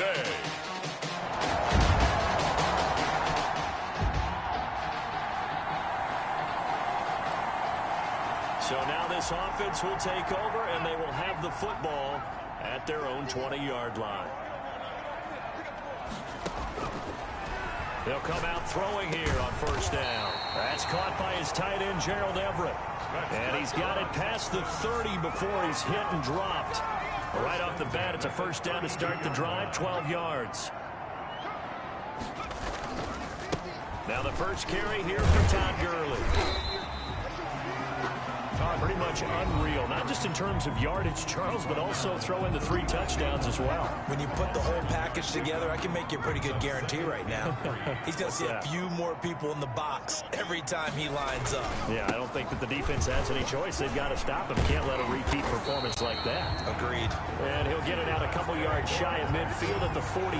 today. So now this offense will take over, and they will have the football at their own 20-yard line. They'll come out throwing here on first down. That's caught by his tight end, Gerald Everett. And he's got it past the 30 before he's hit and dropped. Right off the bat, it's a first down to start the drive, 12 yards. Now the first carry here for Todd Gurley. Pretty much unreal, not just in terms of yardage, Charles, but also throw in the 3 touchdowns as well. When you put the whole package together, I can make you a pretty good guarantee right now. He's going to see a few more people in the box every time he lines up. Yeah, I don't think that the defense has any choice. They've got to stop him. Can't let a repeat performance like that. Agreed. And he'll get it out a couple yards shy of midfield at the 48.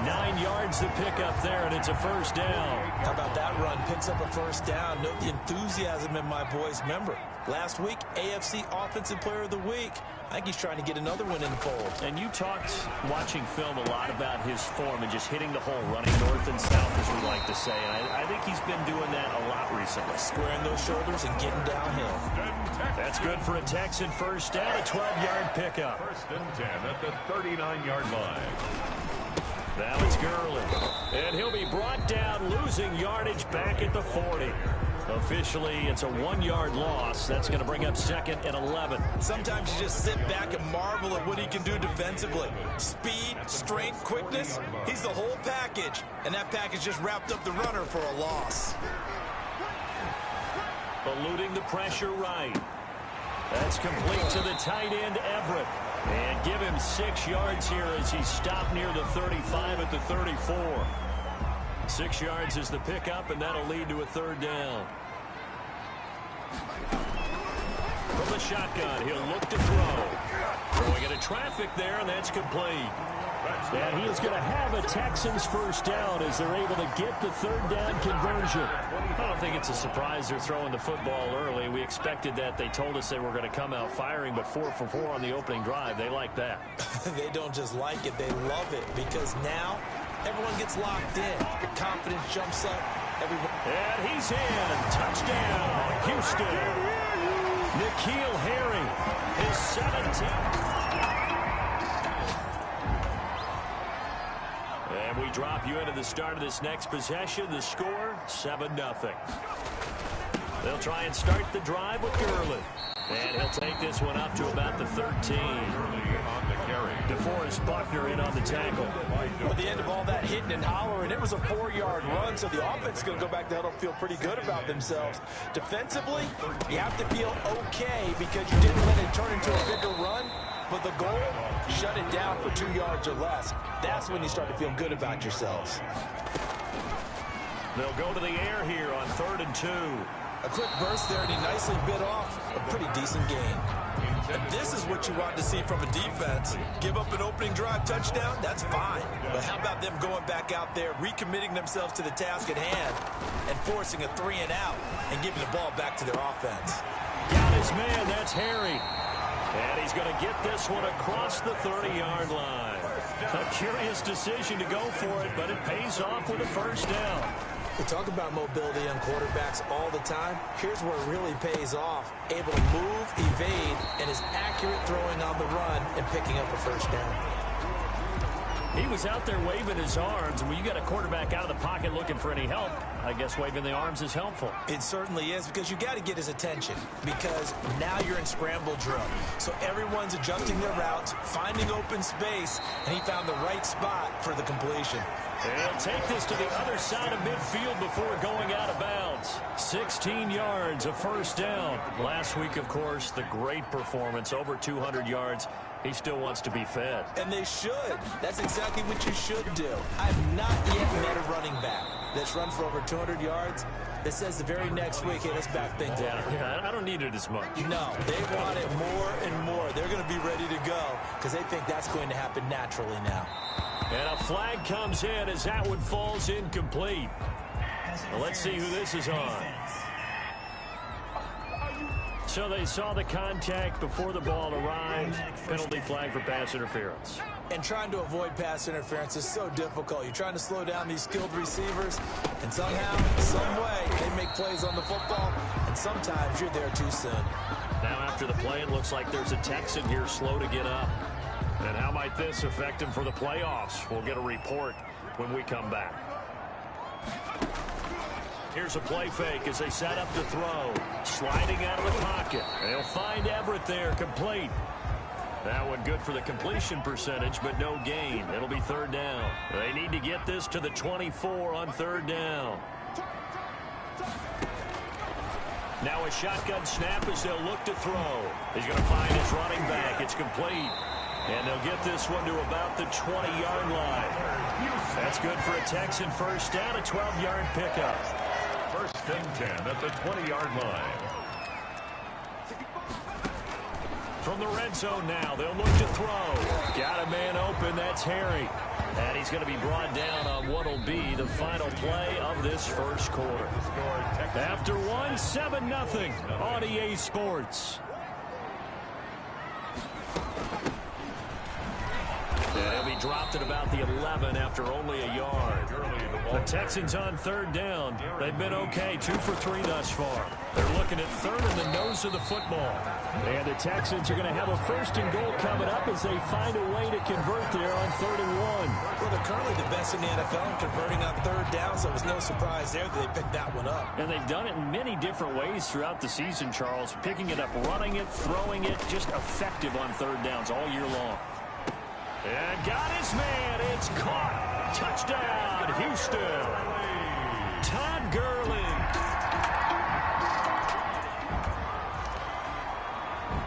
9 yards to pick up there, and it's a first down. How about that run? Picks up a first down. Note the enthusiasm in my voice. Remember, last week, AFC Offensive Player of the Week. I think he's trying to get another one in the fold. And you talked, watching film, a lot about his form and just hitting the hole, running north and south, as we like to say. And I think he's been doing that a lot recently. Squaring those shoulders and getting downhill. That's good for a Texan first down, a 12-yard pickup. First and 10 at the 39-yard line. Now it's Gurley. And he'll be brought down, losing yardage back at the 40. Officially, it's a 1-yard loss. That's going to bring up 2nd and 11. Sometimes you just sit back and marvel at what he can do defensively. Speed, strength, quickness. He's the whole package. And that package just wrapped up the runner for a loss. Eluding the pressure right. That's complete to the tight end, Everett. And give him 6 yards here as he stopped near the 35 at the 34. 6 yards is the pickup, and that'll lead to a 3rd down. From the shotgun, he'll look to throw. Throwing into traffic there, and that's complete. And he is going to have a Texans first down as they're able to get the 3rd down conversion. I don't think it's a surprise they're throwing the football early. We expected that. They told us they were going to come out firing, but 4 for 4 on the opening drive. They like that. They don't just like it, they love it, because now everyone gets locked in. Your confidence jumps up. And he's in. Touchdown, Houston. N'Keal Harry, his 17th. And we drop you into the start of this next possession. The score, 7-0. They'll try and start the drive with Gurley. And he'll take this one up to about the 13. DeForest Buckner in on the tackle. At the end of all that hitting and hollering, it was a 4-yard run, so the offense is going to go back to huddle, feel pretty good about themselves. Defensively, you have to feel okay because you didn't let it turn into a bigger run, but the goal, shut it down for 2 yards or less. That's when you start to feel good about yourselves. They'll go to the air here on 3rd and 2. A quick burst there, and he nicely bit off a pretty decent gain. And this is what you want to see from a defense. Give up an opening drive touchdown, that's fine. But how about them going back out there, recommitting themselves to the task at hand, and forcing a 3 and out, and giving the ball back to their offense. Got his man, that's Harry. And he's going to get this one across the 30-yard line. A curious decision to go for it, but it pays off with a first down. We talk about mobility on quarterbacks all the time. Here's where it really pays off. Able to move, evade, and is accurate throwing on the run and picking up a first down. He was out there waving his arms, and when you got a quarterback out of the pocket looking for any help, I guess waving the arms is helpful. It certainly is, because you got to get his attention, because now you're in scramble drill. So everyone's adjusting their routes, finding open space, and he found the right spot for the completion. They'll take this to the other side of midfield before going out of bounds. 16 yards, a first down. Last week, of course, the great performance, over 200 yards. He still wants to be fed. And they should. That's exactly what you should do. I've not yet met a running back that's run for over 200 yards that says the very next week, hey, let's back things up. Yeah, I don't need it as much. No, they want it more and more. They're going to be ready to go because they think that's going to happen naturally now. And a flag comes in as that one falls incomplete. Well, let's see who this is on. So they saw the contact before the ball arrived. Penalty flag for pass interference. And trying to avoid pass interference is so difficult. You're trying to slow down these skilled receivers, and somehow, some way, they make plays on the football, and sometimes you're there too soon. Now after the play, it looks like there's a Texan here slow to get up. And how might this affect him for the playoffs? We'll get a report when we come back. Here's a play fake as they set up to throw. Sliding out of the pocket. They'll find Everett there, complete. That one good for the completion percentage, but no gain. It'll be third down. They need to get this to the 24 on third down. Now a shotgun snap as they'll look to throw. He's going to find his running back. It's complete. And they'll get this one to about the 20-yard line. That's good for a Texan first down, a 12-yard pickup. First and 10 at the 20-yard line. From the red zone now, they'll look to throw. Got a man open, that's Harry. And he's going to be brought down on what will be the final play of this first quarter. After one, 7-0 on EA Sports. And he'll be dropped at about the 11 after only a yard. The Texans on third down. They've been okay, 2 for 3 thus far. They're looking at third in the nose of the football. And the Texans are going to have a first and goal coming up as they find a way to convert there on 3rd and 1. Well, they're currently the best in the NFL in converting on third down, so it was no surprise there that they picked that one up. And they've done it in many different ways throughout the season, Charles. Picking it up, running it, throwing it, just effective on third downs all year long. And got his man. It's caught. Touchdown, Houston. Todd Gurley.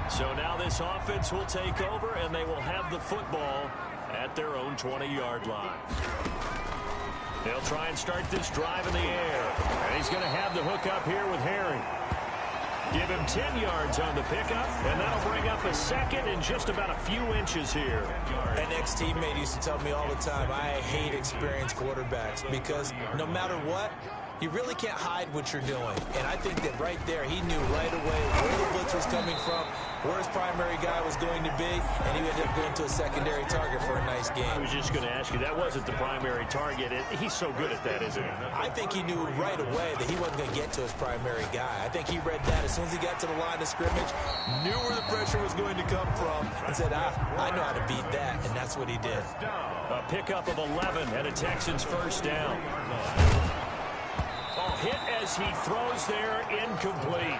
So now this offense will take over, and they will have the football at their own 20-yard line. They'll try and start this drive in the air. And he's going to have the hook up here with Harry. Give him 10 yards on the pickup, and that'll bring up a second in just about a few inches here. An ex-teammate used to tell me all the time, I hate experienced quarterbacks because no matter what, you really can't hide what you're doing. And I think that right there, he knew right away where the blitz was coming from, where his primary guy was going to be, and he ended up going to a secondary target for a nice game. I was just going to ask you, that wasn't the primary target. He's so good at that, isn't he? I think he knew right away that he wasn't going to get to his primary guy. I think he read that as soon as he got to the line of scrimmage, knew where the pressure was going to come from, and said, I know how to beat that, and that's what he did. A pickup of 11 and a Texans first down. Hit as he throws there, incomplete.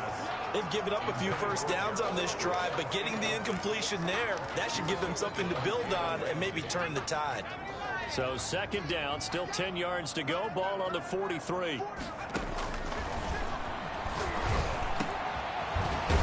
They've given up a few first downs on this drive, but getting the incompletion there, that should give them something to build on and maybe turn the tide. So second down, still 10 yards to go, ball on the 43.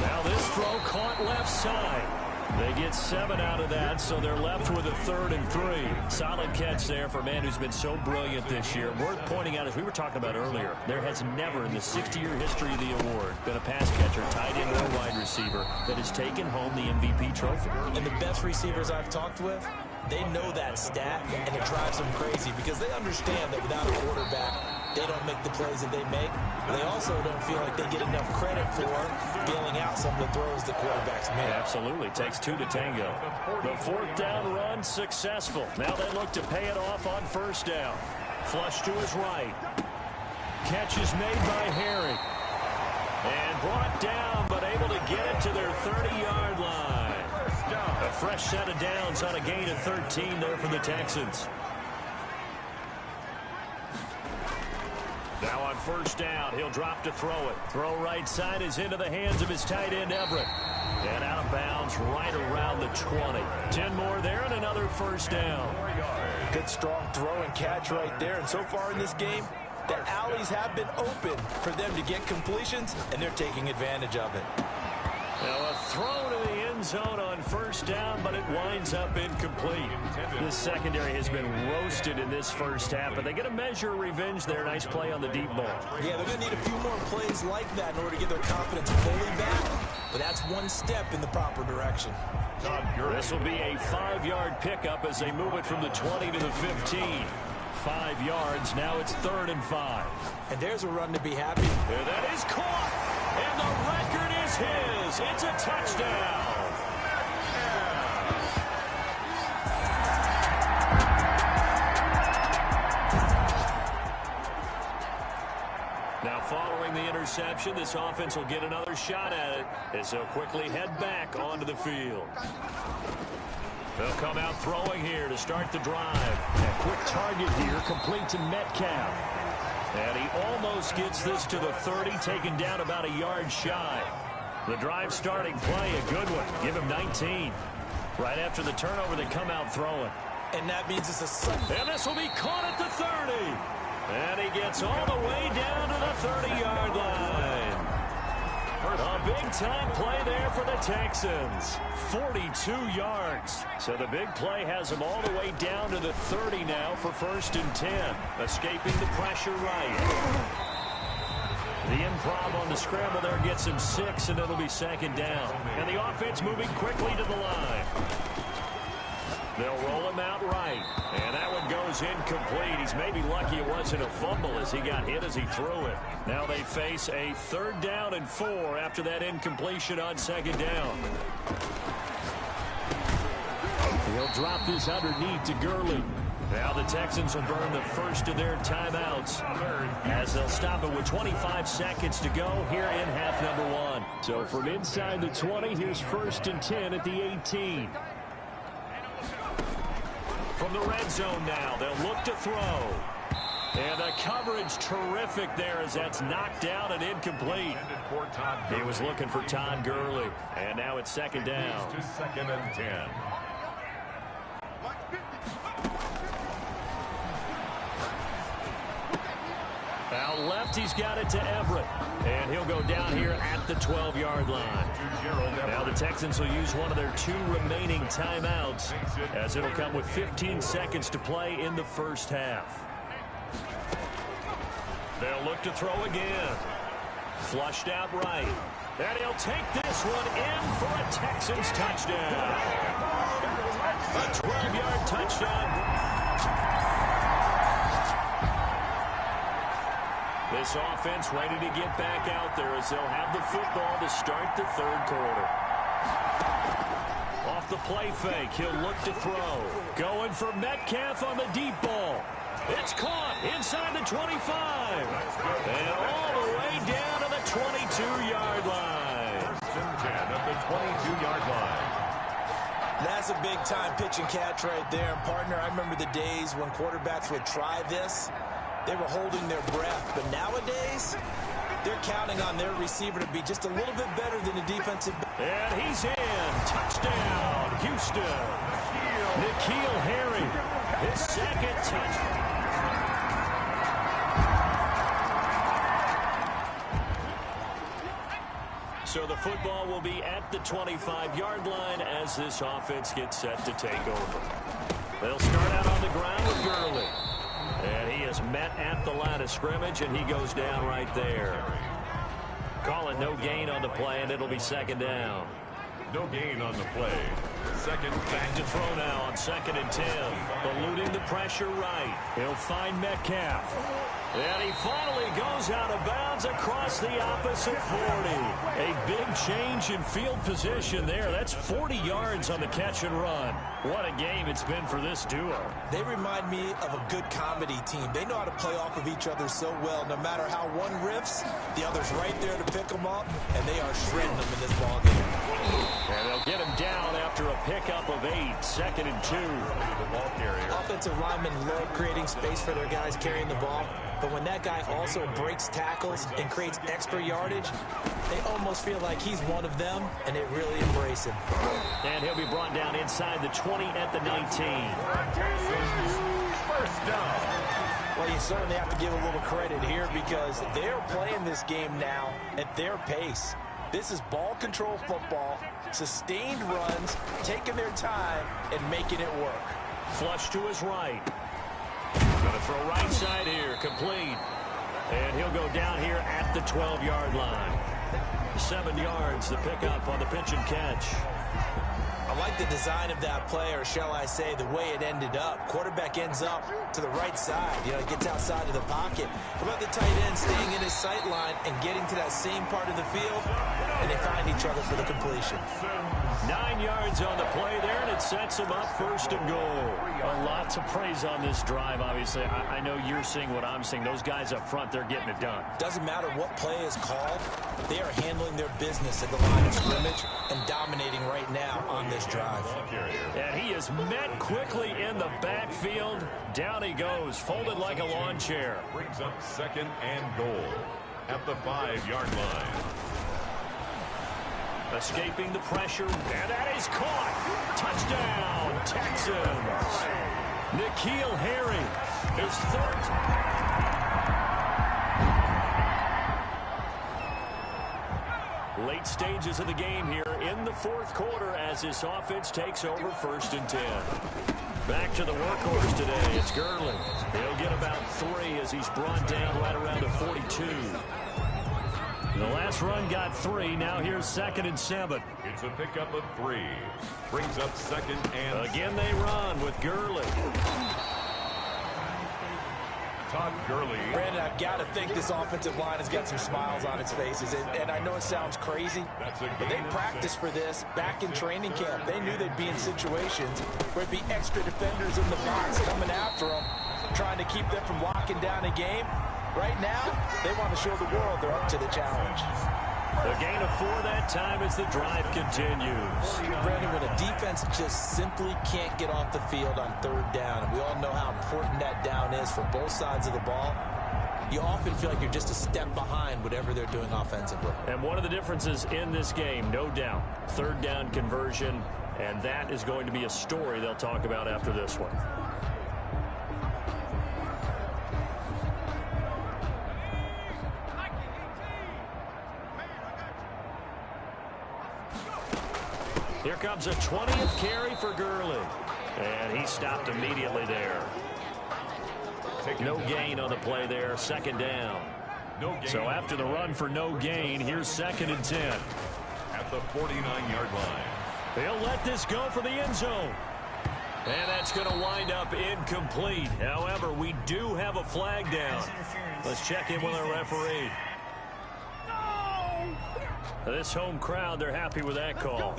Now this throw caught left side. They get 7 out of that, so they're left with a 3rd and 3. Solid catch there for a man who's been so brilliant this year. Worth pointing out, as we were talking about earlier, there has never in the 60-year history of the award been a pass catcher, tight end, or wide receiver that has taken home the MVP trophy. And the best receivers I've talked with, they know that stat, and it drives them crazy because they understand that without a quarterback, they don't make the plays that they make. They also don't feel like they get enough credit for bailing out some of the throws the quarterbacks make. Absolutely. Takes 2 to tango. The 4th down run successful. Now they look to pay it off on first down. Flush to his right. Catch is made by Harry. And brought down, but able to get it to their 30-yard line. A fresh set of downs on a gain of 13 there for the Texans. Now on first down, he'll drop to throw it. Throw right side is into the hands of his tight end, Everett. And out of bounds right around the 20. 10 more there and another first down. Good strong throw and catch right there. And so far in this game, the alleys have been open for them to get completions, and they're taking advantage of it. Now a throw to the end zone on first down, but it winds up incomplete. This secondary has been roasted in this first half, but they get a measure of revenge there. Nice play on the deep ball. Yeah, they're going to need a few more plays like that in order to get their confidence fully back, but that's one step in the proper direction. This will be a 5-yard pickup as they move it from the 20 to the 15. 5 yards, now it's 3rd and 5. And there's a run to be happy. And that is caught, and the record is is his. It's a touchdown. Now, following the interception, this offense will get another shot at it as they'll quickly head back onto the field. They'll come out throwing here to start the drive. A quick target here, complete to Metcalf. And he almost gets this to the 30, taken down about a yard shy. The drive starting play, a good one. Give him 19. Right after the turnover, they come out throwing. And that means it's a... And this will be caught at the 30. And he gets all the way down to the 30-yard line. A big-time play there for the Texans. 42 yards. So the big play has him all the way down to the 30 now for 1st and 10. Escaping the pressure right. The improv on the scramble there gets him 6, and it'll be 2nd down. And the offense moving quickly to the line. They'll roll him out right. And that one goes incomplete. He's maybe lucky it wasn't a fumble as he got hit as he threw it. Now they face a 3rd down and 4 after that incompletion on 2nd down. He'll drop this underneath to Gurley. Now the Texans will burn the first of their timeouts as they'll stop it with 25 seconds to go here in half number 1. So from inside the 20, here's 1st and 10 at the 18. From the red zone now, they'll look to throw. And the coverage terrific there as that's knocked down and incomplete. He was looking for Todd Gurley. And now it's 2nd down. 2nd and 10. Out left, he's got it to Everett. And he'll go down here at the 12-yard line. Now the Texans will use one of their 2 remaining timeouts as it'll come with 15 seconds to play in the first half. They'll look to throw again. Flushed out right. And he'll take this one in for a Texans touchdown. A 12-yard touchdown. This offense ready to get back out there as they'll have the football to start the 3rd quarter. Off the play fake, he'll look to throw. Going for Metcalf on the deep ball. It's caught inside the 25. And all the way down to the 22-yard line. 1st and 10 at the 22-yard line. That's a big-time pitch and catch right there. And, partner, I remember the days when quarterbacks would try this. They were holding their breath. But nowadays, they're counting on their receiver to be just a little bit better than the defensive. And he's in. Touchdown, Houston. N'Keal Harry, his 2nd touchdown. So the football will be at the 25-yard line as this offense gets set to take over. They'll start out on the ground with Gurley. And he is met at the line of scrimmage, and he goes down right there. Call it no gain on the play, and it'll be 2nd down. No gain on the play. 2nd. Back to throw now on 2nd and 10. Eluding the pressure right. He'll find Metcalf. And he finally goes out of bounds across the opposite 40. A big change in field position there. That's 40 yards on the catch and run. What a game it's been for this duo. They remind me of a good comedy team. They know how to play off of each other so well. No matter how one riffs, the other's right there to pick them up, and they are shredding them in this ballgame. And they'll get him down after a pickup of 8. 2nd and 2. The ball carrier. Offensive linemen love creating space for their guys carrying the ball. But when that guy also breaks tackles and creates extra yardage, they almost feel like he's one of them, and they really embrace him. And he'll be brought down inside the 20 at the 19. 1st down. Well, you certainly have to give a little credit here because they're playing this game now at their pace. This is ball control football, sustained runs, taking their time, and making it work. Flush to his right. Going to throw right side here, complete. And he'll go down here at the 12-yard line. 7 yards, the pickup on the pitch and catch. I like the design of that play, or shall I say the way it ended up, quarterback ends up to the right side. You know, he gets outside of the pocket. How about the tight end staying in his sight line and getting to that same part of the field, and they find each other for the completion. 9 yards on the play there, and it sets them up first and goal. A lot to praise on this drive, obviously. I know you're seeing what I'm seeing. Those guys up front, they're getting it done. Doesn't matter what play is called. They are handling their business at the line of scrimmage and dominating right now on this drive. And he is met quickly in the backfield. Down he goes, folded like a lawn chair. Brings up second and goal at the 5-yard line. Escaping the pressure, and that is caught. Touchdown, Texans. N'Keal Harry is third. Late stages of the game here in the fourth quarter as this offense takes over 1st and 10. Back to the workhorse today. It's Gurley. He'll get about 3 as he's brought down right around the 42. The last run got 3. Now here's 2nd and 7. It's a pickup of 3. Brings up 2nd and... Again they run with Gurley. Todd Gurley. Brandon, I've got to think this offensive line has got some smiles on its faces. And I know it sounds crazy, but they practiced for this back in training camp. They knew they'd be in situations where it'd be extra defenders in the box coming after them, trying to keep them from locking down a game. Right now, they want to show the world they're up to the challenge. A gain of 4 that time as the drive continues. Brandon, when a defense just simply can't get off the field on 3rd down, and we all know how important that down is for both sides of the ball, you often feel like you're just a step behind whatever they're doing offensively. And one of the differences in this game, no doubt, 3rd down conversion, and that is going to be a story they'll talk about after this one. Here comes a 20th carry for Gurley. And he stopped immediately there. No gain on the play there. 2nd down. So after the run for no gain, here's 2nd and 10. At the 49-yard line. They'll let this go for the end zone. And that's going to wind up incomplete. However, we do have a flag down. Let's check in with our referee. This home crowd, they're happy with that call.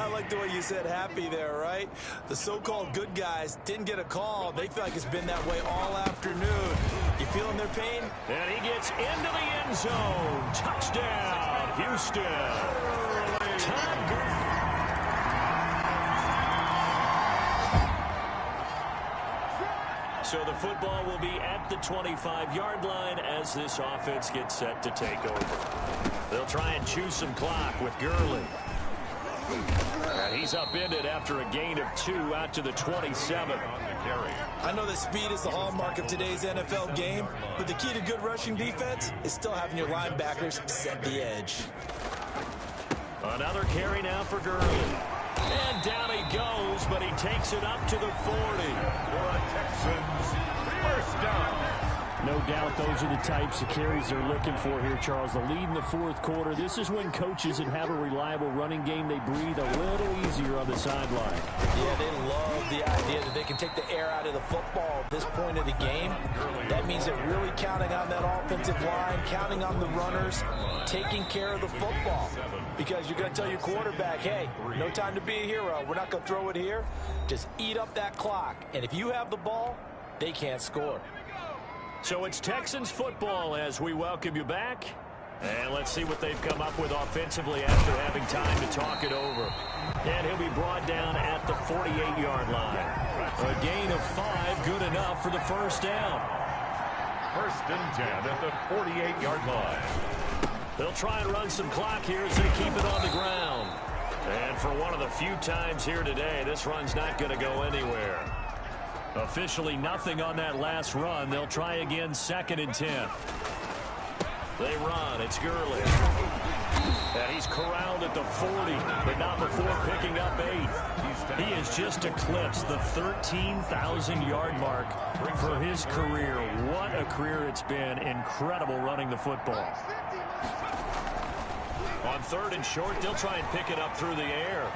I like the way you said happy there, right? The so-called good guys didn't get a call. They feel like it's been that way all afternoon. You feeling their pain? And he gets into the end zone. Touchdown, Houston. Todd Gurley. So the football will be at the 25-yard line as this offense gets set to take over. They'll try and chew some clock with Gurley. And he's upended after a gain of 2 out to the 27. I know that speed is the hallmark of today's NFL game, but the key to good rushing defense is still having your linebackers set the edge. Another carry now for Gurley. And down he goes, but he takes it up to the 40. For a Texans first down. No doubt those are the types of carries they're looking for here, Charles. The lead in the fourth quarter. This is when coaches that have a reliable running game, they breathe a little easier on the sideline. Yeah, they love the idea that they can take the air out of the football at this point of the game. That means they're really counting on that offensive line, counting on the runners, taking care of the football. Because you're going to tell your quarterback, hey, no time to be a hero. We're not going to throw it here. Just eat up that clock. And if you have the ball, they can't score. So it's Texans football as we welcome you back. And let's see what they've come up with offensively after having time to talk it over. And he'll be brought down at the 48-yard line. A gain of 5, good enough for the first down. 1st and 10 at the 48-yard line. They'll try and run some clock here as they keep it on the ground. And for one of the few times here today, this run's not going to go anywhere. Officially nothing on that last run. They'll try again 2nd and 10. They run. It's Gurley. And he's corralled at the 40, but not before picking up 8. He has just eclipsed the 13,000-yard mark for his career. What a career it's been. Incredible running the football. On 3rd and short, they'll try and pick it up through the air.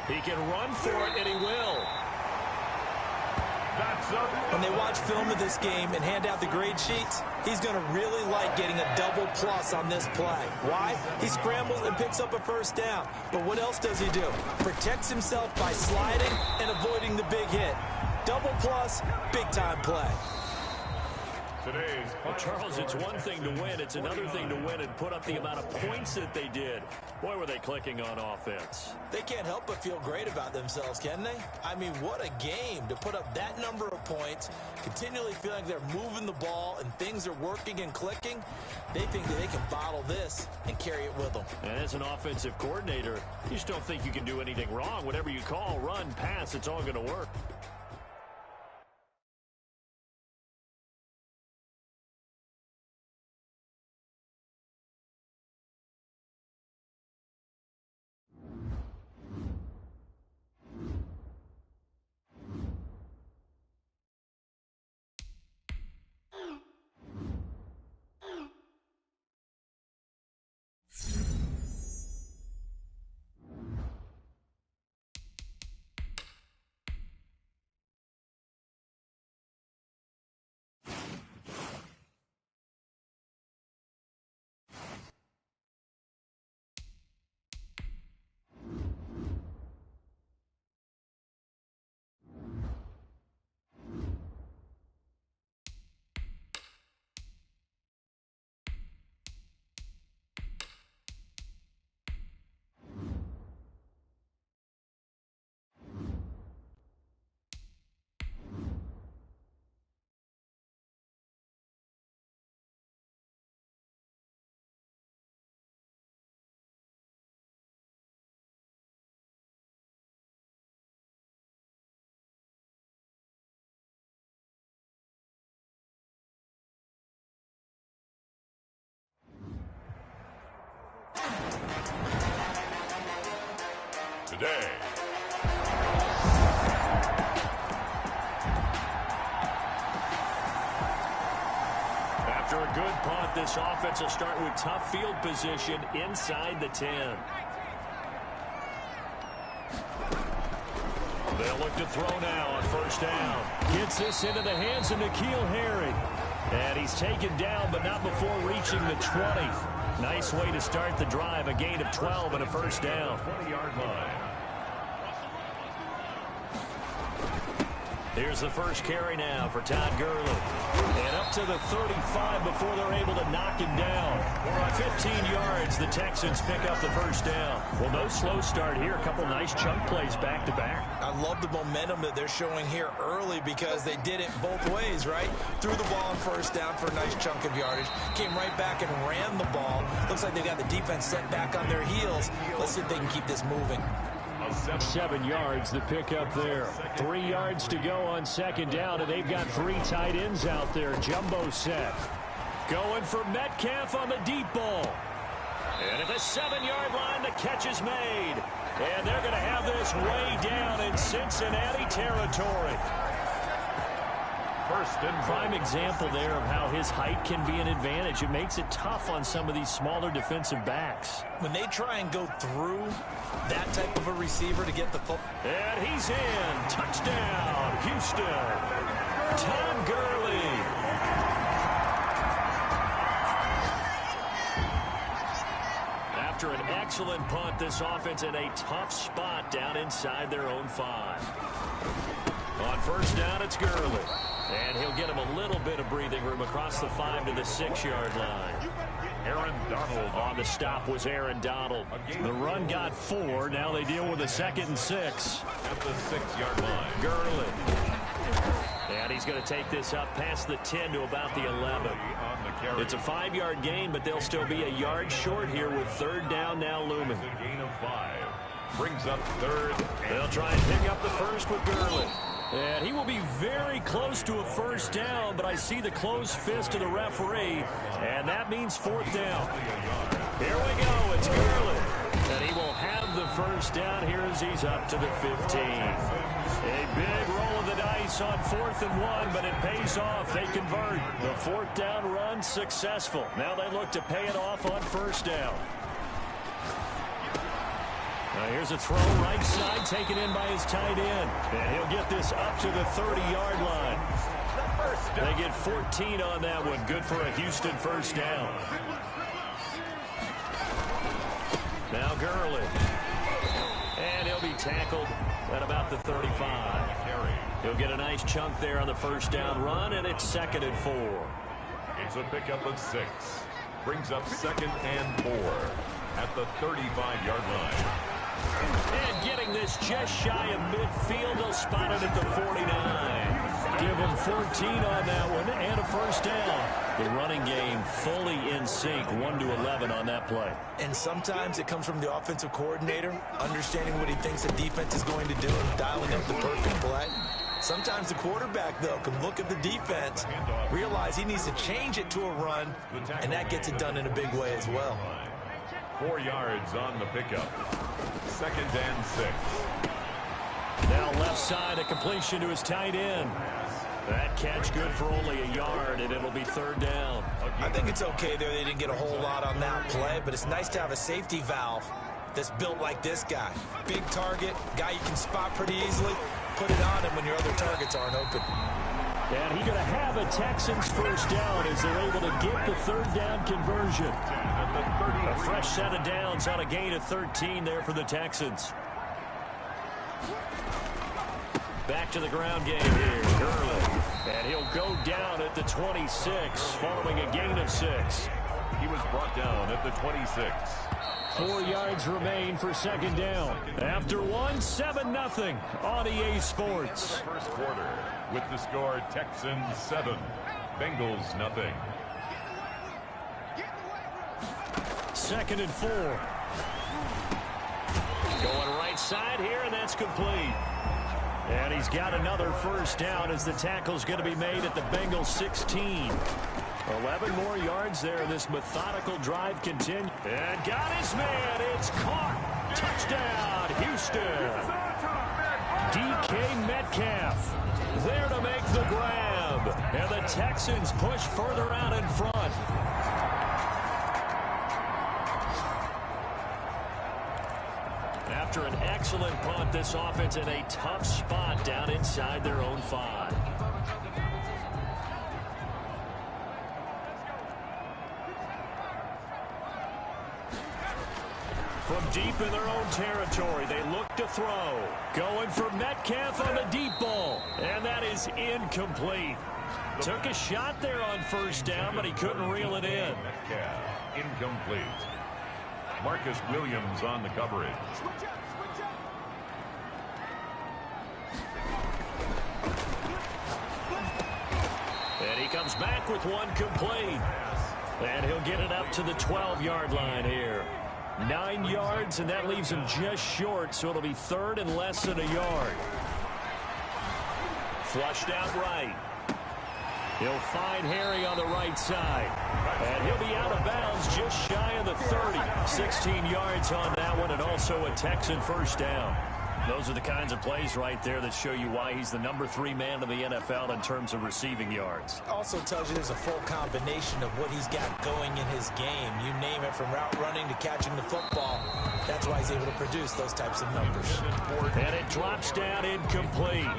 He can run for it, and he will. When they watch film of this game and hand out the grade sheets, he's going to really like getting a double plus on this play. Why? He scrambles and picks up a first down. But what else does he do? Protects himself by sliding and avoiding the big hit. Double plus, big-time play. Well, Charles, it's one thing to win. It's another thing to win and put up the amount of points that they did. Boy, were they clicking on offense. They can't help but feel great about themselves, can they? I mean, what a game to put up that number of points, continually feeling like they're moving the ball and things are working and clicking. They think that they can bottle this and carry it with them. And as an offensive coordinator, you just don't think you can do anything wrong. Whatever you call, run, pass, it's all going to work. Today. After a good punt, this offense will start with tough field position inside the 10. They'll look to throw now on first down. Gets this into the hands of N'Keal Harry. And he's taken down, but not before reaching the 20. Nice way to start the drive, a gain of 12 and a first down. 20-yard line. Here's the first carry now for Todd Gurley. And up to the 35 before they're able to knock him down. 15 yards, the Texans pick up the first down. Well, no slow start here. A couple nice chunk plays back-to-back. I love the momentum that they're showing here early because they did it both ways, right? Threw the ball on first down for a nice chunk of yardage. Came right back and ran the ball. Looks like they got the defense set back on their heels. Let's see if they can keep this moving. 7 yards, the pickup there. 3 yards to go on second down, and they've got 3 tight ends out there. Jumbo set. Going for Metcalf on the deep ball. And at the 7-yard line, the catch is made. And they're going to have this way down in Cincinnati territory. First and prime example there of how his height can be an advantage. It makes it tough on some of these smaller defensive backs. When they try and go through that type of a receiver to get the football. And he's in. Touchdown, Houston. Todd Gurley. After an excellent punt, this offense in a tough spot down inside their own 5. On first down, it's Gurley. And he'll get him a little bit of breathing room across the 5 to the 6-yard line. Aaron Donald. On the stop was Aaron Donald. The run got 4. Now they deal with a 2nd and 6. At the 6-yard line. Gurley. And he's going to take this up past the 10 to about the 11. It's a 5-yard gain, but they'll still be a yard short here with third down now looming. A gain of 5. Brings up third. They'll try and pick up the first with Gurley. And he will be very close to a first down, but I see the closed fist of the referee, and that means 4th down. Here we go. It's Gurley. And he will have the first down here as he's up to the 15. A big roll of the dice on 4th and 1, but it pays off. They convert. The 4th down run successful. Now they look to pay it off on first down. Here's a throw right side taken in by his tight end. And he'll get this up to the 30-yard line. They get 14 on that one. Good for a Houston first down. Now Gurley. And he'll be tackled at about the 35. He'll get a nice chunk there on the first down run, and it's 2nd and 4. It's a pickup of 6. Brings up 2nd and 4 at the 35-yard line. And getting this just shy of midfield, they'll spot it at the 49. Give him 14 on that one and a first down. The running game fully in sync, 1-11 on that play. And sometimes it comes from the offensive coordinator, understanding what he thinks the defense is going to do and dialing up the perfect play. Sometimes the quarterback, though, can look at the defense, realize he needs to change it to a run, and that gets it done in a big way as well. 4 yards on the pickup. 2nd and 6. Now left side, a completion to his tight end. That catch good for only a yard, and it'll be 3rd down. I think it's okay there. They didn't get a whole lot on that play, but it's nice to have a safety valve that's built like this guy. Big target, guy you can spot pretty easily. Put it on him when your other targets aren't open. And he's going to have a Texans first down as they're able to get the 3rd down conversion. A fresh set of downs on a gain of 13 there for the Texans. Back to the ground game here, Gurley. And he'll go down at the 26 following a gain of 6. He was brought down at the 26. 4 yards remain for 2nd down. After 7-0 on EA Sports. First quarter with the score Texans 7, Bengals 0. 2nd and 4. Going right side here, and that's complete. And he's got another first down as the tackle's going to be made at the Bengals 16. 11 more yards there. This methodical drive continues. And got his man. It's caught. Touchdown, Houston. DK Metcalf there to make the grab. And the Texans push further out in front. After an excellent punt, this offense in a tough spot down inside their own 5. From deep in their own territory, they look to throw. Going for Metcalf on the deep ball. And that is incomplete. Took a shot there on first down, but he couldn't reel it in. Metcalf, incomplete. Marcus Williams on the coverage. And he comes back with one complete. And he'll get it up to the 12-yard line here. 9 yards, and that leaves him just short, so it'll be 3rd and less than a yard. Flushed out right. He'll find Harry on the right side. And he'll be out of bounds just shy of the 30. 16 yards on that one, and also a Texan first down. Those are the kinds of plays right there that show you why he's the number 3 man in the NFL in terms of receiving yards. Also tells you there's a full combination of what he's got going in his game. You name it, from route running to catching the football. That's why he's able to produce those types of numbers. And it drops down incomplete.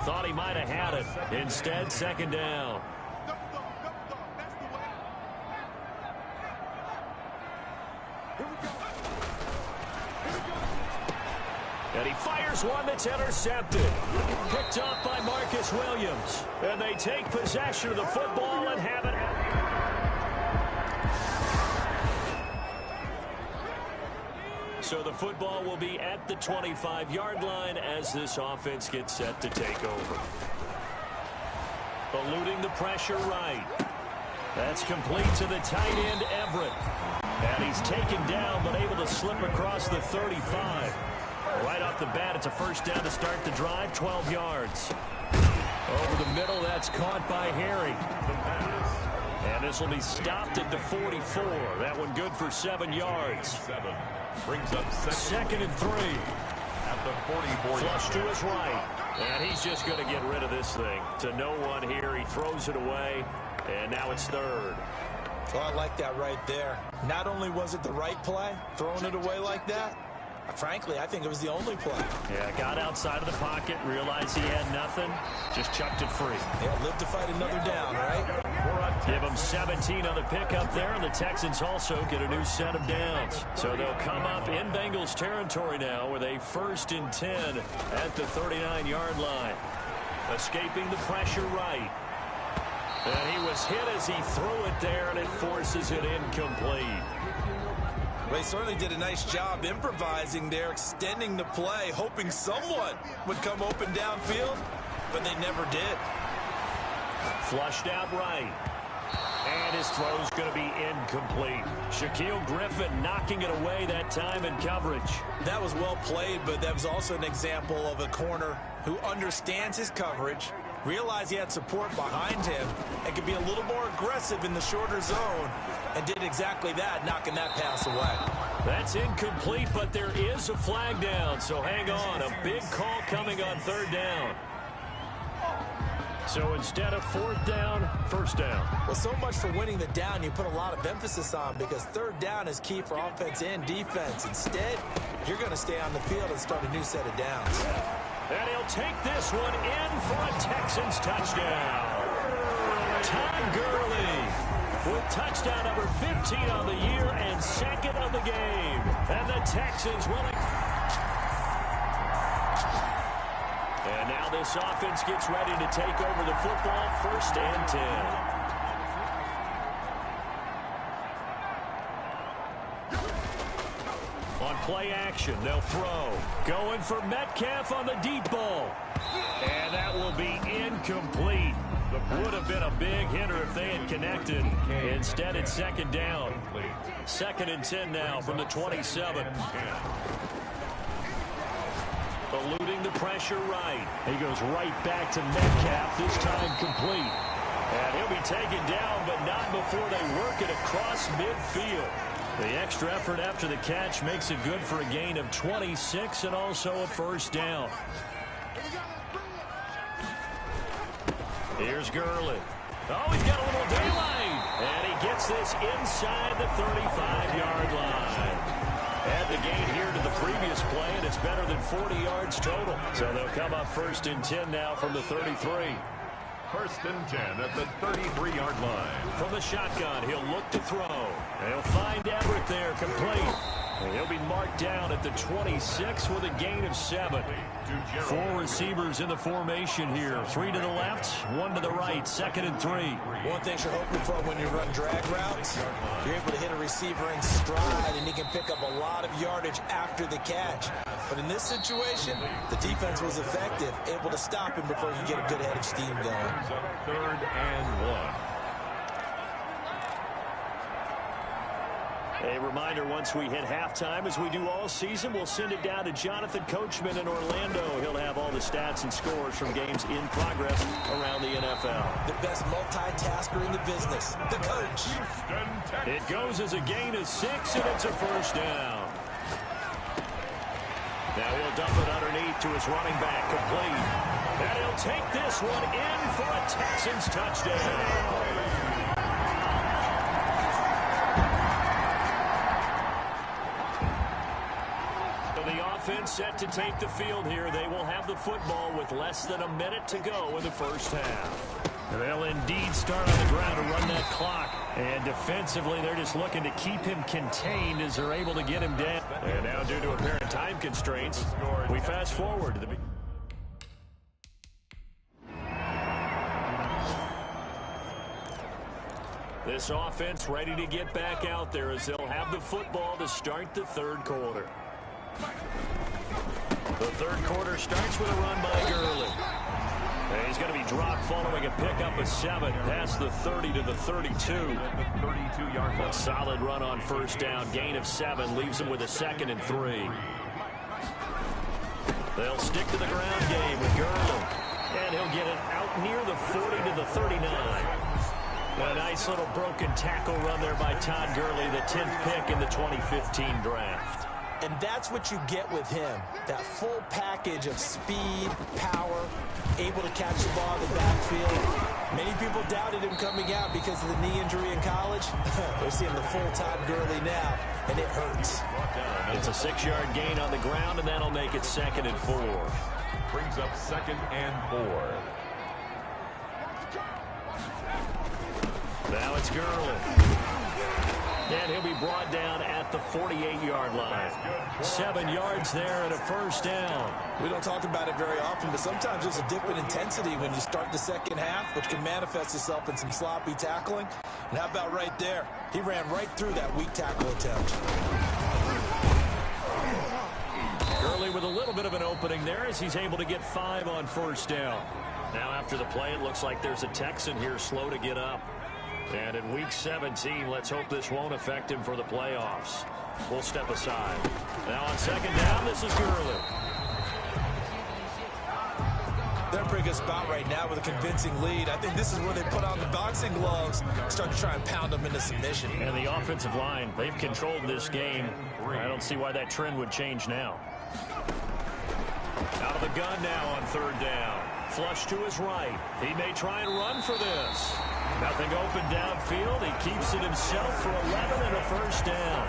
Thought he might have had it. Instead, 2nd down. And he fires one that's intercepted. Picked up by Marcus Williams. And they take possession of the football and have it. So the football will be at the 25-yard line as this offense gets set to take over. Eluding the pressure right. That's complete to the tight end, Everett. And he's taken down, but able to slip across the 35. Right off the bat, it's a first down to start the drive, 12 yards. Over the middle, that's caught by Harry. And this will be stopped at the 44. That one good for 7 yards. Brings up 2nd and 3. At the 44. Flush to his right. And he's just going to get rid of this thing. To no one here. He throws it away. And now it's 3rd. Well, I like that right there. Not only was it the right play, throwing it away like that, Frankly, I think it was the only play. Yeah, got outside of the pocket, realized he had nothing, just chucked it free. Yeah, live to fight another down, right? Give them 17 on the pickup there, and the Texans also get a new set of downs. So they'll come up in Bengals territory now with a 1st and 10 at the 39-yard line. Escaping the pressure right. And he was hit as he threw it there, and it forces it incomplete. They certainly did a nice job improvising there, extending the play, hoping someone would come open downfield, but they never did. Flushed out right. And his throw's going to be incomplete. Shaquille Griffin knocking it away that time in coverage. That was well played, but that was also an example of a corner who understands his coverage, realized he had support behind him, and could be a little more aggressive in the shorter zone, and did exactly that, knocking that pass away. That's incomplete, but there is a flag down, so hang on. A big call coming on 3rd down. So instead of 4th down, 1st down. Well, so much for winning the down you put a lot of emphasis on, because 3rd down is key for offense and defense. Instead, you're going to stay on the field and start a new set of downs. And he'll take this one in for a Texans touchdown. Todd Gurley with touchdown number 15 on the year and 2nd of the game. And the Texans will... And now this offense gets ready to take over the football, 1st and 10. On play action, they'll throw. Going for Metcalf on the deep ball. And that will be incomplete. Would have been a big hitter if they had connected. Instead, it's 2nd down. 2nd and 10 now from the 27. Eluding the pressure right. He goes right back to Metcalf, this time complete. And he'll be taken down, but not before they work it across midfield. The extra effort after the catch makes it good for a gain of 26 and also a 1st down. Here's Gurley. Oh, he's got a little daylight. And he gets this inside the 35-yard line. Add the gain here to the previous play, and it's better than 40 yards total. So they'll come up 1st and 10 now from the 33. 1st and 10 at the 33-yard line. From the shotgun, he'll look to throw. He'll find Everett there, complete. And he'll be marked down at the 26 with a gain of 7. 4 receivers in the formation here. 3 to the left, 1 to the right, 2nd and 3. One thing you're hoping for when you run drag routes, you're able to hit a receiver in stride, and he can pick up a lot of yardage after the catch. But in this situation, the defense was effective, able to stop him before he could get a good head of steam going. 3rd and 1. A reminder, once we hit halftime, as we do all season, we'll send it down to Jonathan Coachman in Orlando. He'll have all the stats and scores from games in progress around the NFL. The best multitasker in the business, the coach. It goes as a gain of 6, and it's a 1st down. Now he'll dump it underneath to his running back, complete. And he'll take this one in for a Texans touchdown. Offense set to take the field here. They will have the football with less than a minute to go in the 1st half. They'll indeed start on the ground to run that clock. And defensively, they're just looking to keep him contained as they're able to get him down. And now, due to apparent time constraints, we fast forward to the beginning. This offense ready to get back out there as they'll have the football to start the 3rd quarter. The 3rd quarter starts with a run by Gurley. And he's going to be dropped following a pickup of 7 past the 30 to the 32. A solid run on 1st down. Gain of 7 leaves him with a 2nd and 3. They'll stick to the ground game with Gurley. And he'll get it out near the 40 to the 39. A nice little broken tackle run there by Todd Gurley, the 10th pick in the 2015 draft. And that's what you get with him, that full package of speed, power, able to catch the ball in the backfield. Many people doubted him coming out because of the knee injury in college. We're seeing the full-time Gurley now, and it hurts. It's a 6-yard gain on the ground, and that'll make it 2nd and 4. Brings up 2nd and 4. Now it's Gurley. And he'll be brought down at the 48-yard line. 7 yards there and a 1st down. We don't talk about it very often, but sometimes there's a dip in intensity when you start the second half, which can manifest itself in some sloppy tackling. And how about right there? He ran right through that weak tackle attempt. Gurley with a little bit of an opening there as he's able to get 5 on 1st down. Now after the play, it looks like there's a Texan here slow to get up. And in Week 17, let's hope this won't affect him for the playoffs. We'll step aside. Now on 2nd down, this is Gurley. They're in a pretty good spot right now with a convincing lead. I think this is where they put on the boxing gloves, start to try and pound them into submission. And the offensive line, they've controlled this game. I don't see why that trend would change now. Out of the gun now on 3rd down. Flush to his right. He may try and run for this. Nothing open downfield. He keeps it himself for 11 and a 1st down.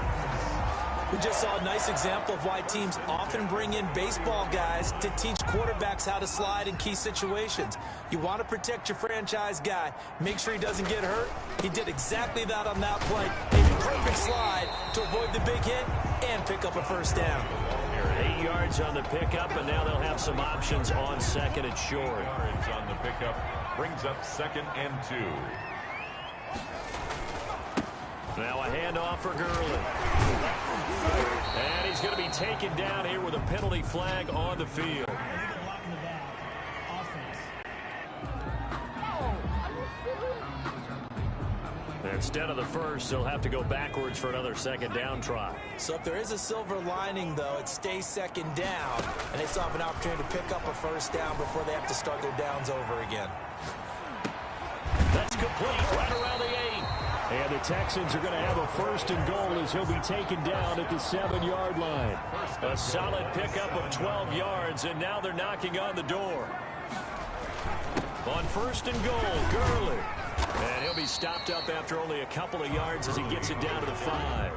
We just saw a nice example of why teams often bring in baseball guys to teach quarterbacks how to slide in key situations. You want to protect your franchise guy. Make sure he doesn't get hurt. He did exactly that on that play. A perfect slide to avoid the big hit and pick up a 1st down. 8 yards on the pickup, and now they'll have some options on 2nd and short. Yards on the pickup brings up 2nd and 2. Now a handoff for Gurley. And he's going to be taken down here with a penalty flag on the field. Instead of the 1st, they'll have to go backwards for another 2nd down try. So if there is a silver lining, though, it stays 2nd down, and they still have an opportunity to pick up a 1st down before they have to start their downs over again. That's complete right around the 8. And the Texans are going to have a 1st and goal as he'll be taken down at the 7-yard line. A solid pickup of 12 yards, and now they're knocking on the door. On 1st and goal, Gurley. And he'll be stopped up after only a couple of yards as he gets it down to the 5.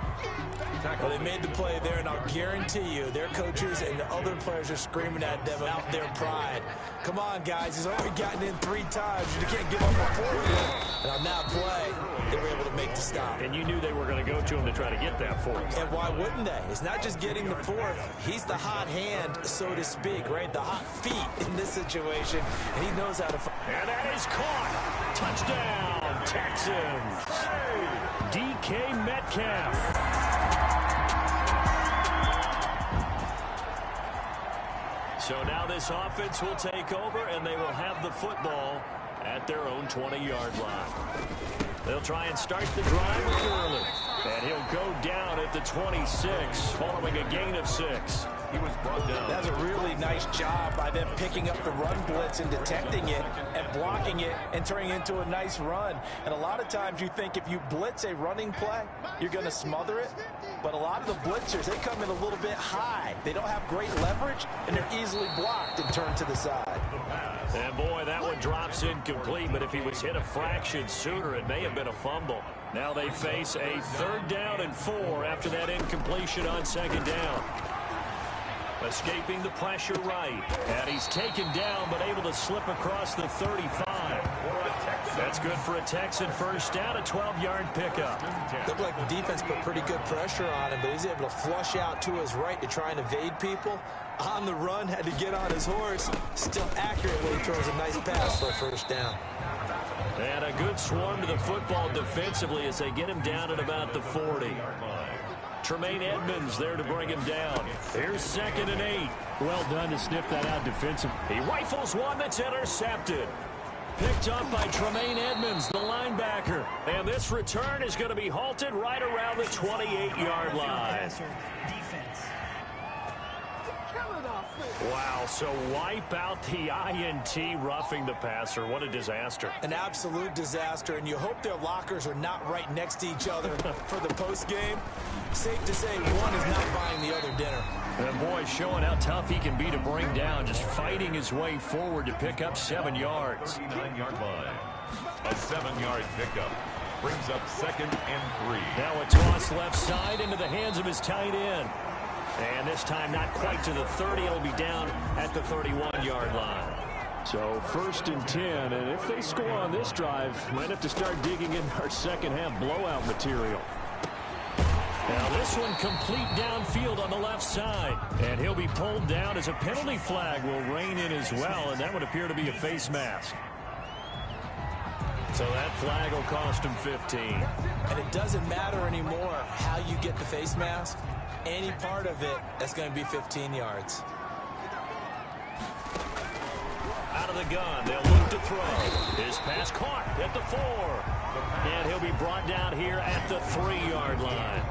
Well, they made the play there, and I'll guarantee you their coaches and the other players are screaming at them about their pride. Come on, guys. He's already gotten in 3 times. You can't give up a 4th. And on that play, they were able to make the stop. And you knew they were going to go to him to try to get that 4th. And why wouldn't they? It's not just getting the 4th. He's the hot hand, so to speak, right? The hot feet in this situation. And he knows how to fight. And that is caught. Touchdown, Texans. DK Metcalf. So now this offense will take over, and they will have the football at their own 20-yard line. They'll try and start the drive with Gurley. And he'll go down at the 26, following a gain of 6. He was brought down. That's a really nice job by them picking up the run blitz and detecting it and blocking it and turning it into a nice run. And a lot of times you think if you blitz a running play, you're going to smother it. But a lot of the blitzers, they come in a little bit high. They don't have great leverage, and they're easily blocked and turned to the side. And boy, that one drops incomplete, but if he was hit a fraction sooner, it may have been a fumble. Now they face a 3rd down and 4 after that incompletion on 2nd down. Escaping the pressure right. And he's taken down, but able to slip across the 35. That's good for a Texan 1st down, a 12-yard pickup. Looked like the defense put pretty good pressure on him, but he's able to flush out to his right to try and evade people. On the run, had to get on his horse. Still accurately throws a nice pass for a 1st down. And a good swarm to the football defensively as they get him down at about the 40. Tremaine Edmonds there to bring him down. Here's 2nd and 8. Well done to sniff that out defensively. He rifles one that's intercepted. Picked up by Tremaine Edmonds, the linebacker. And this return is going to be halted right around the 28-yard line. Wow, so wipe out the INT roughing the passer. What a disaster. An absolute disaster, and you hope their lockers are not right next to each other for the postgame. Safe to say one is not buying the other dinner. And boy, showing how tough he can be to bring down, just fighting his way forward to pick up 7 yards. 39-yard line. A 7-yard pickup brings up 2nd and 3. Now a toss left side into the hands of his tight end. And this time not quite to the 30. It'll be down at the 31-yard line. So 1st and 10. And if they score on this drive, might have to start digging in our second half blowout material. Now this one complete downfield on the left side. And he'll be pulled down as a penalty flag will rein in as well. And that would appear to be a face mask. So that flag will cost him 15. And it doesn't matter anymore how you get the face mask. Any part of it, that's going to be 15 yards. Out of the gun, they'll look to throw. His pass caught at the 4. And he'll be brought down here at the 3-yard line.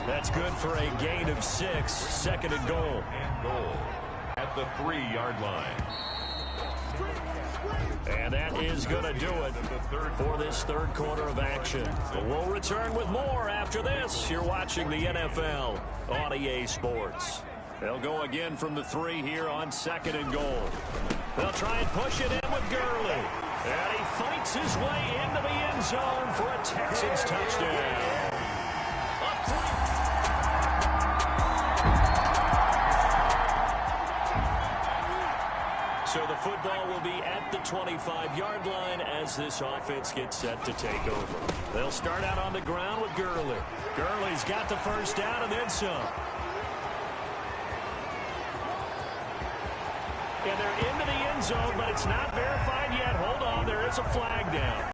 That's good for a gain of 6, 2nd and goal. And goal at the 3-yard line. And that is going to do it for this 3rd quarter of action. But we'll return with more after this. You're watching the NFL on EA Sports. They'll go again from the 3 here on 2nd and goal. They'll try and push it in with Gurley. And he fights his way into the end zone for a Texans touchdown. So the football will be at the 25-yard line as this offense gets set to take over. They'll start out on the ground with Gurley. Gurley's got the first down and then some. And they're into the end zone, but it's not verified yet. Hold on, there is a flag down.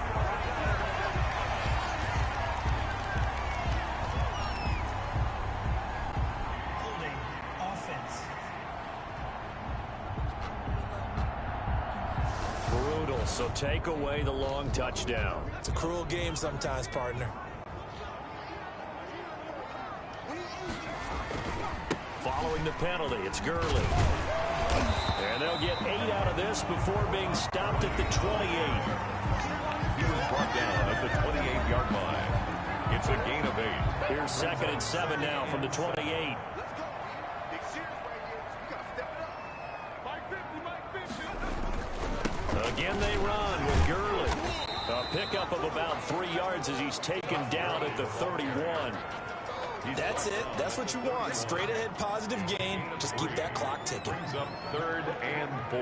So take away the long touchdown. It's a cruel game sometimes, partner. Following the penalty, it's Gurley. And they'll get 8 out of this before being stopped at the 28. He was brought down at the 28-yard line. It's a gain of 8. Here's 2nd and 7 now from the 28. Again they run with Gurley. A pickup of about 3 yards as he's taken down at the 31. That's it. That's what you want. Straight ahead positive gain. Just keep that clock ticking. Brings up 3rd and 4.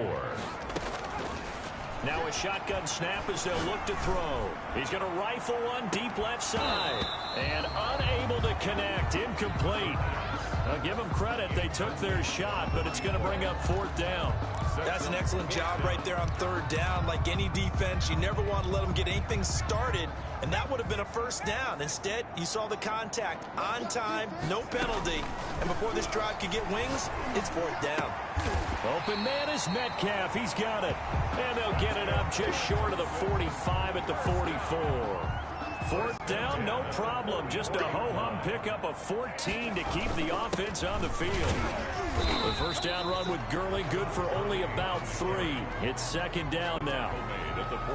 Now a shotgun snap as they'll look to throw. He's going to rifle one deep left side. And unable to connect. Incomplete. I'll give them credit. They took their shot, but it's going to bring up 4th down. That's an excellent job right there on 3rd down. Like any defense, you never want to let them get anything started, and that would have been a 1st down. Instead, you saw the contact on time, no penalty, and before this drive could get wings, it's 4th down. Open man is Metcalf. He's got it. And they'll get it up just short of the 45 at the 44. 4th down, no problem. Just a ho-hum pickup of 14 to keep the offense on the field. The first down run with Gurley, good for only about 3. It's 2nd down now.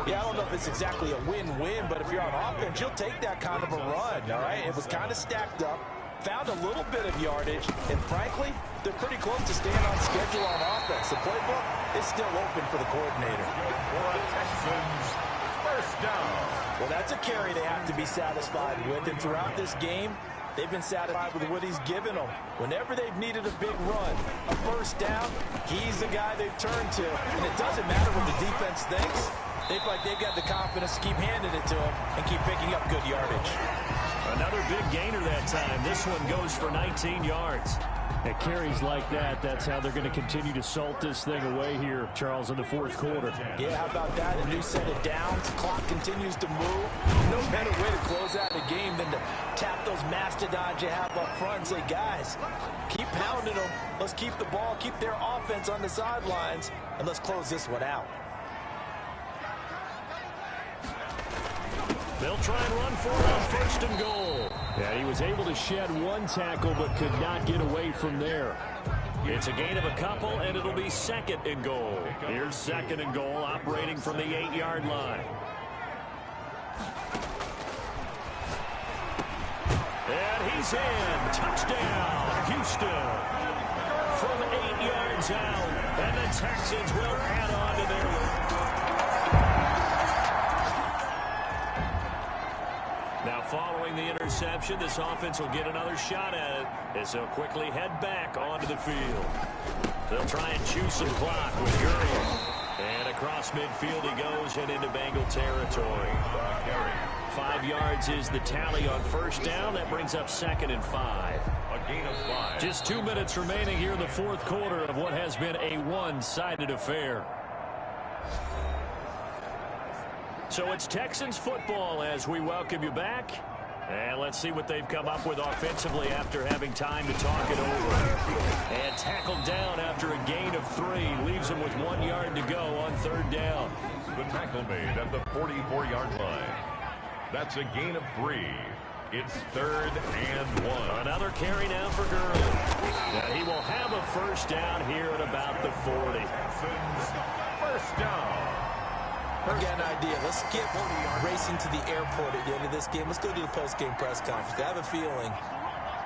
Yeah, I don't know if it's exactly a win-win, but if you're on offense, you'll take that kind of a run, all right? It was kind of stacked up, found a little bit of yardage, and frankly, they're pretty close to staying on schedule on offense. The playbook is still open for the coordinator. For a Texans 1st down. Well, that's a carry they have to be satisfied with, and throughout this game, they've been satisfied with what he's given them. Whenever they've needed a big run, a 1st down, he's the guy they've turned to. And it doesn't matter what the defense thinks. They feel like they've got the confidence to keep handing it to him and keep picking up good yardage. Another big gainer that time. This one goes for 19 yards. At carries like that, that's how they're going to continue to salt this thing away here, Charles, in the 4th quarter. Yeah, how about that? A new set of downs. Clock continues to move. No better way to close out a game than to tap those mastodons you have up front and say, guys, keep pounding them. Let's keep the ball, keep their offense on the sidelines, and let's close this one out. They'll try and run for it on 1st and goal. Yeah, he was able to shed one tackle but could not get away from there. It's a gain of a couple, and it'll be second and goal. Here's second and goal, operating from the 8-yard line. And he's in. Touchdown, Houston. From 8 yards out, and the Texans will add on to their lead. Now, following the interception, this offense will get another shot at it as they'll quickly head back onto the field. They'll try and chew some clock with Gurley. And across midfield he goes and into Bengal territory. 5 yards is the tally on first down. That brings up second and 5. A gain of 5. Just 2 minutes remaining here in the fourth quarter of what has been a one-sided affair. So it's Texans football as we welcome you back. And let's see what they've come up with offensively after having time to talk it over. And tackled down after a gain of 3. Leaves him with 1 yard to go on third down. The tackle made at the 44-yard line. That's a gain of 3. It's third and 1. Another carry now for Gurley. Now he will have a first down here at about the 40. First down. I got an idea. Let's skip racing to the airport at the end of this game. Let's go to the post-game press conference. I have a feeling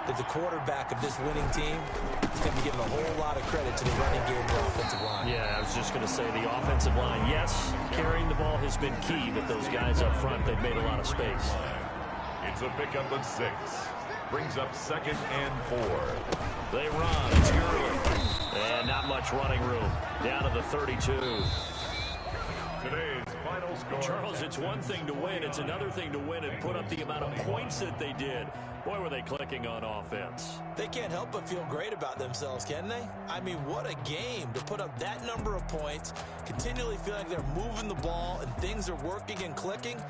that the quarterback of this winning team is going to be giving a whole lot of credit to the running game and the offensive line. Yeah, I was just going to say the offensive line, yes, carrying the ball has been key, but those guys up front, they've made a lot of space. It's a pickup of 6. Brings up second and 4. They run. It's Gurley. And not much running room. Down to the 32. Today's final score. Charles, it's one thing to win. It's another thing to win and put up the amount of points that they did. Boy, were they clicking on offense. They can't help but feel great about themselves, can they? I mean, what a game to put up that number of points, continually feel like they're moving the ball and things are working and clicking.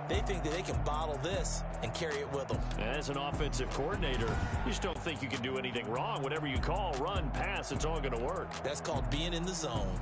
They think that they can bottle this and carry it with them. As an offensive coordinator, you just don't think you can do anything wrong. Whatever you call, run, pass, it's all going to work. That's called being in the zone.